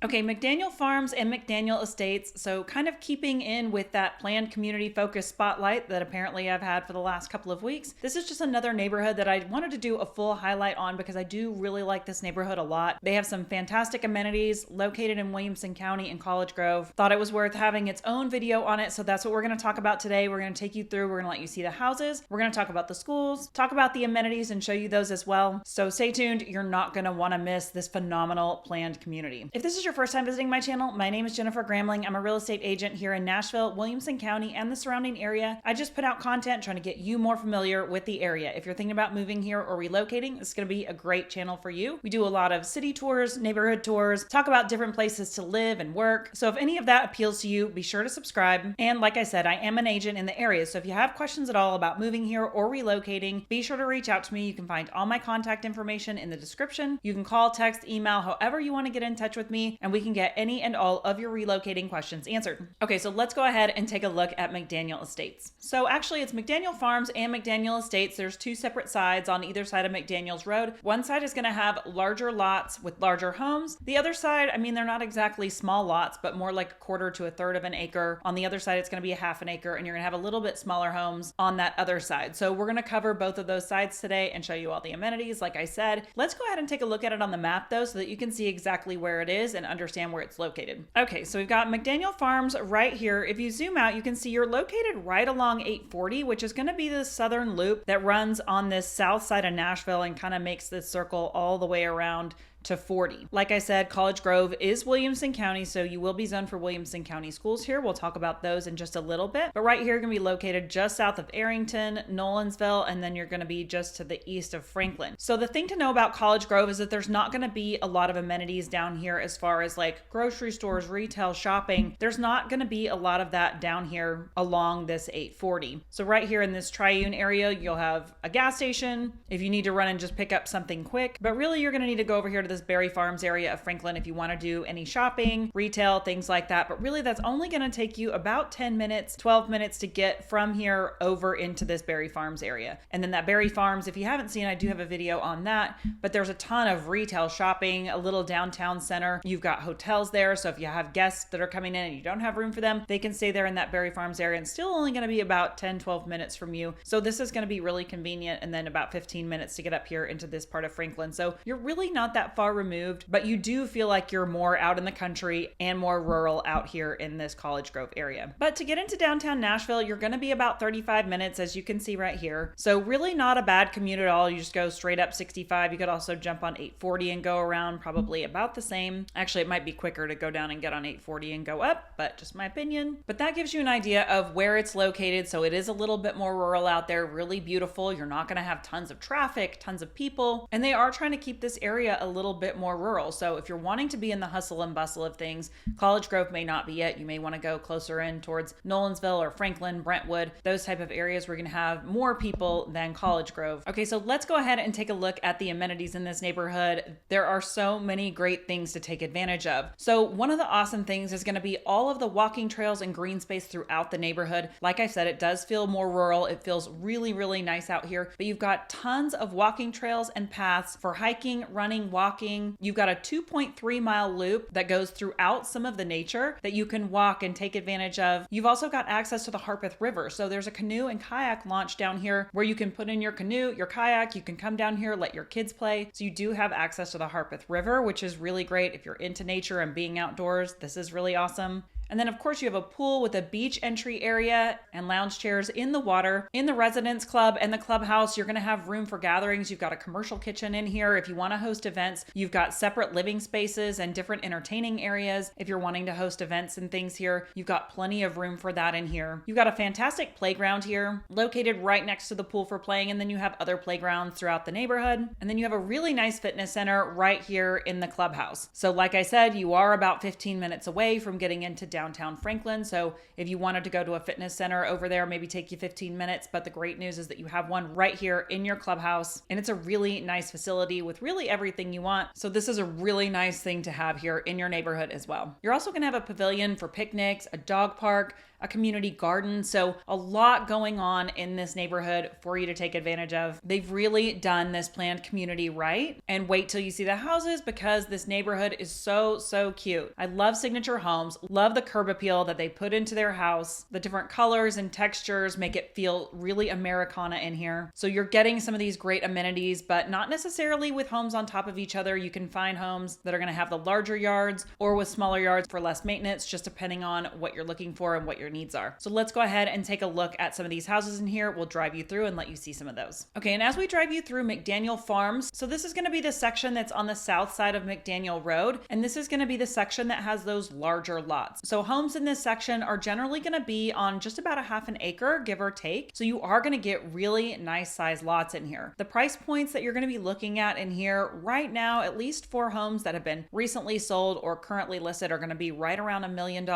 Okay, McDaniel Farms and McDaniel Estates, so kind of keeping in with that planned community focus spotlight that apparently I've had for the last couple of weeks. This is just another neighborhood that I wanted to do a full highlight on because I do really like this neighborhood a lot. They have some fantastic amenities located in Williamson County and College Grove. Thought it was worth having its own video on it, so that's what we're going to talk about today. We're going to take you through, we're going to let you see the houses, we're going to talk about the schools, talk about the amenities and show you those as well. So stay tuned, you're not going to want to miss this phenomenal planned community. If this is your first time visiting my channel, my name is Jennifer Gramling. I'm a real estate agent here in Nashville, Williamson County, and the surrounding area. I just put out content trying to get you more familiar with the area. If you're thinking about moving here or relocating, this is going to be a great channel for you. We do a lot of city tours, neighborhood tours, talk about different places to live and work. So if any of that appeals to you, be sure to subscribe. And like I said, I am an agent in the area. So if you have questions at all about moving here or relocating, be sure to reach out to me. You can find all my contact information in the description. You can call, text, email, however you want to get in touch with me, and we can get any and all of your relocating questions answered. Okay, so let's go ahead and take a look at McDaniel Estates. So actually it's McDaniel Farms and McDaniel Estates. There's two separate sides on either side of McDaniel's Road. One side is going to have larger lots with larger homes. The other side, I mean, they're not exactly small lots, but more like a quarter to a third of an acre. On the other side, it's going to be a half an acre, and you're going to have a little bit smaller homes on that other side. So we're going to cover both of those sides today and show you all the amenities. Like I said, let's go ahead and take a look at it on the map though, so that you can see exactly where it is and understand where it's located. Okay, so we've got McDaniel Farms right here. If you zoom out, you can see you're located right along 840, which is going to be the southern loop that runs on this south side of Nashville and kind of makes this circle all the way around to 40. Like I said, College Grove is Williamson County, so you will be zoned for Williamson County schools here. We'll talk about those in just a little bit. But right here, you're going to be located just south of Arrington, Nolensville, and then you're going to be just to the east of Franklin. So the thing to know about College Grove is that there's not going to be a lot of amenities down here as far as like grocery stores, retail, shopping. There's not going to be a lot of that down here along this 840. So right here in this triune area, you'll have a gas station if you need to run and just pick up something quick. But really, you're going to need to go over here to this Berry Farms area of Franklin if you want to do any shopping, retail, things like that. But really, that's only going to take you about 10 minutes, 12 minutes to get from here over into this Berry Farms area. And then that Berry Farms, if you haven't seen, I do have a video on that, but there's a ton of retail shopping, a little downtown center. You've got hotels there. So if you have guests that are coming in and you don't have room for them, they can stay there in that Berry Farms area and still only going to be about 10, 12 minutes from you. So this is going to be really convenient. And then about 15 minutes to get up here into this part of Franklin. So you're really not that far removed, but you do feel like you're more out in the country and more rural out here in this College Grove area. But to get into downtown Nashville, you're going to be about 35 minutes, as you can see right here. So really not a bad commute at all. You just go straight up 65. You could also jump on 840 and go around, probably about the same. Actually, it might be quicker to go down and get on 840 and go up, but just my opinion. But that gives you an idea of where it's located. So it is a little bit more rural out there, really beautiful. You're not going to have tons of traffic, tons of people, and they are trying to keep this area a little bit more rural. So if you're wanting to be in the hustle and bustle of things, College Grove may not be it. You may want to go closer in towards Nolensville or Franklin, Brentwood, those type of areas where you're going to have more people than College Grove. Okay, so let's go ahead and take a look at the amenities in this neighborhood. There are so many great things to take advantage of. So one of the awesome things is going to be all of the walking trails and green space throughout the neighborhood. Like I said, it does feel more rural. It feels really, really nice out here, but you've got tons of walking trails and paths for hiking, running, walking. You've got a 2.3 mile loop that goes throughout some of the nature that you can walk and take advantage of. You've also got access to the Harpeth River. So there's a canoe and kayak launch down here where you can put in your canoe, your kayak, you can come down here, let your kids play. So you do have access to the Harpeth River, which is really great if you're into nature and being outdoors. This is really awesome. And then of course you have a pool with a beach entry area and lounge chairs in the water. In the residence club and the clubhouse, you're gonna have room for gatherings. You've got a commercial kitchen in here. If you wanna host events, you've got separate living spaces and different entertaining areas. If you're wanting to host events and things here, you've got plenty of room for that in here. You've got a fantastic playground here, located right next to the pool for playing. And then you have other playgrounds throughout the neighborhood. And then you have a really nice fitness center right here in the clubhouse. So like I said, you are about 15 minutes away from getting into downtown Franklin. So if you wanted to go to a fitness center over there, maybe take you 15 minutes. But the great news is that you have one right here in your clubhouse, and it's a really nice facility with really everything you want. So this is a really nice thing to have here in your neighborhood as well. You're also going to have a pavilion for picnics, a dog park, a community garden. So a lot going on in this neighborhood for you to take advantage of. They've really done this planned community right. And wait till you see the houses, because this neighborhood is so cute. I love Signature Homes, love the curb appeal that they put into their house. The different colors and textures make it feel really Americana in here. So you're getting some of these great amenities, but not necessarily with homes on top of each other. You can find homes that are going to have the larger yards or with smaller yards for less maintenance, just depending on what you're looking for and what your needs are. So let's go ahead and take a look at some of these houses in here. We'll drive you through and let you see some of those. Okay, and as we drive you through McDaniel Farms, so this is going to be the section that's on the south side of McDaniel Road, and this is going to be the section that has those larger lots. So homes in this section are generally going to be on just about a half an acre, give or take. So you are going to get really nice size lots in here. The price points that you're going to be looking at in here right now, at least for homes that have been recently sold or currently listed, are going to be right around $1 million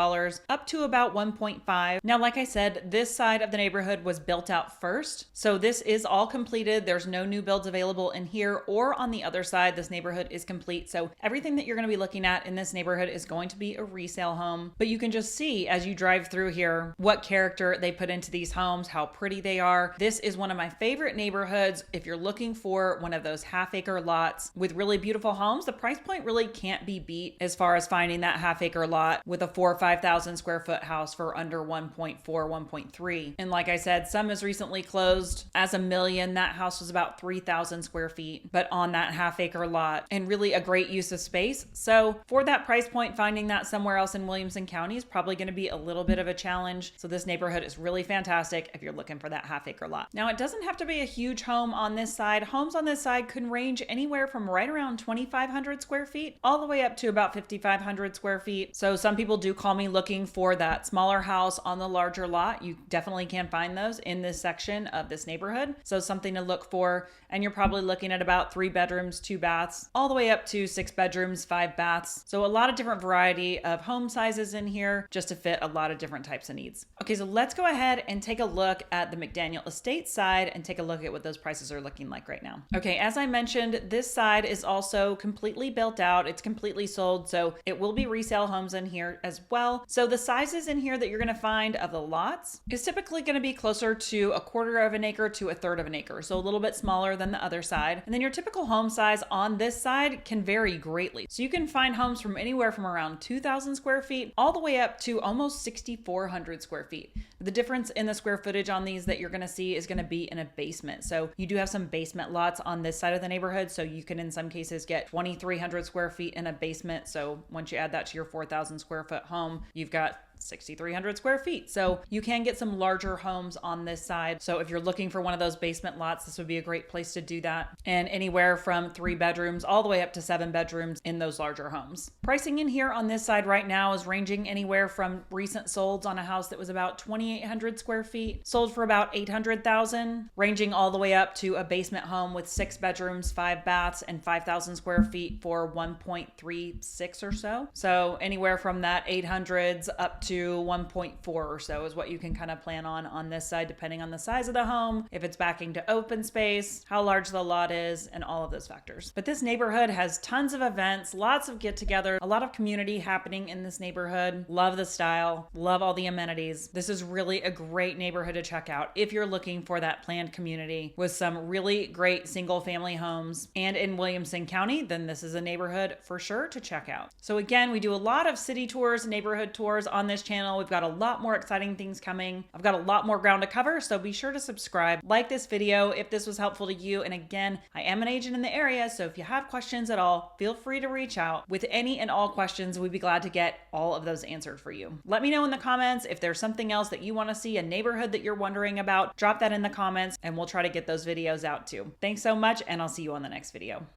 up to about 1.5. Now, like I said, this side of the neighborhood was built out first. So this is all completed. There's no new builds available in here or on the other side. This neighborhood is complete. So everything that you're going to be looking at in this neighborhood is going to be a resale home. But you can just see as you drive through here what character they put into these homes, how pretty they are. This is one of my favorite neighborhoods. If you're looking for one of those half-acre lots with really beautiful homes, the price point really can't be beat as far as finding that half-acre lot with a 4,000 or 5,000 square foot house for under 1.4, 1.3. And like I said, some is recently closed as $1 million. That house was about 3,000 square feet, but on that half-acre lot, and really a great use of space. So for that price point, finding that somewhere else in Williamson County is probably going to be a little bit of a challenge. So this neighborhood is really fantastic if you're looking for that half-acre lot. Now, it doesn't have to be a huge home on this side. Homes on this side can range anywhere from right around 2,500 square feet all the way up to about 5,500 square feet. So some people do call me looking for that smaller house on the larger lot. You definitely can find those in this section of this neighborhood. So something to look for. And you're probably looking at about 3 bedrooms, 2 baths, all the way up to 6 bedrooms, 5 baths. So a lot of different variety of home sizes in here just to fit a lot of different types of needs. Okay, so let's go ahead and take a look at the McDaniel Estates side and take a look at what those prices are looking like right now. Okay, as I mentioned, this side is also completely built out. It's completely sold. So it will be resale homes in here as well. So the sizes in here that you're going to find of the lots is typically going to be closer to 1/4 of an acre to 1/3 of an acre. So a little bit smaller than the other side. And then your typical home size on this side can vary greatly. So you can find homes from anywhere from around 2,000 square feet all the way up to almost 6,400 square feet. The difference in the square footage on these that you're going to see is going to be in a basement. So you do have some basement lots on this side of the neighborhood. So you can in some cases get 2,300 square feet in a basement. So once you add that to your 4,000 square foot home, you've got 6,300 square feet. So you can get some larger homes on this side. So if you're looking for one of those basement lots, this would be a great place to do that. And anywhere from 3 bedrooms all the way up to 7 bedrooms in those larger homes. Pricing in here on this side right now is ranging anywhere from recent solds on a house that was about 2,800 square feet, sold for about 800,000, ranging all the way up to a basement home with 6 bedrooms, 5 baths, and 5,000 square feet for 1.36 or so. So anywhere from that 800s up to 1.4 or so is what you can kind of plan on this side, depending on the size of the home, if it's backing to open space, how large the lot is, and all of those factors. But this neighborhood has tons of events, lots of get-together, a lot of community happening in this neighborhood. Love the style, love all the amenities. This is really a great neighborhood to check out if you're looking for that planned community with some really great single-family homes. And in Williamson County, then this is a neighborhood for sure to check out. So again, we do a lot of city tours, neighborhood tours on this channel. We've got a lot more exciting things coming. I've got a lot more ground to cover, so be sure to subscribe, like this video if this was helpful to you. And again, I am an agent in the area, so if you have questions at all, feel free to reach out. With any and all questions, we'd be glad to get all of those answered for you. Let me know in the comments if there's something else that you want to see, a neighborhood that you're wondering about. Drop that in the comments and we'll try to get those videos out too. Thanks so much, and I'll see you on the next video.